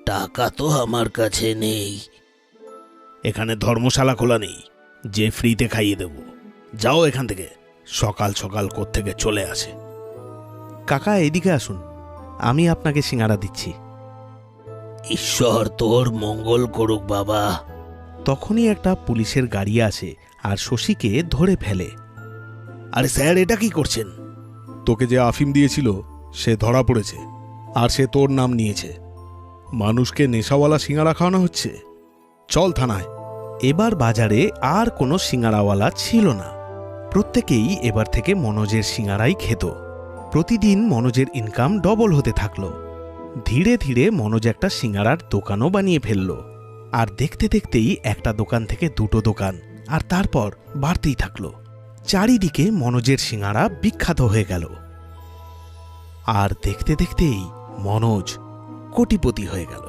টাকা তো আমার কাছে নেই। এখানে ধর্মশালা খোলা নেই যে ফ্রিতে খাইয়ে দেব। যাও এখান থেকে, সকাল সকাল কোত্থেকে চলে আসে। কাকা এদিকে আসুন, আমি আপনাকে সিঙ্গারা দিচ্ছি। ঈশ্বর তোর মঙ্গল করুক বাবা। তখনই একটা পুলিশের গাড়ি আসে আর শশীকে ধরে ফেলে। আরে স্যার, এটা কি করছেন? তোকে যে আফিম দিয়েছিল সে ধরা পড়েছে, আর সে তোর নাম নিয়েছে। মানুষকে নেশাওয়ালা সিঙ্গারা খাওয়ানো হচ্ছে। চল থানায়। এবার বাজারে আর কোনো সিঙ্গারাওয়ালা ছিল না। প্রত্যেকেই এবার থেকে মনোজের সিঙ্গারাই খেত। প্রতিদিন মনোজের ইনকাম ডবল হতে থাকলো। ধীরে ধীরে মনোজ একটা সিঙ্গারার দোকানও বানিয়ে ফেলল। আর দেখতে দেখতেই একটা দোকান থেকে দুটো দোকান, আর তারপর বাড়তেই থাকলো। চারিদিকে মনোজের সিঙ্গারা বিখ্যাত হয়ে গেল। আর দেখতে দেখতেই মনোজ কোটিপতি হয়ে গেল।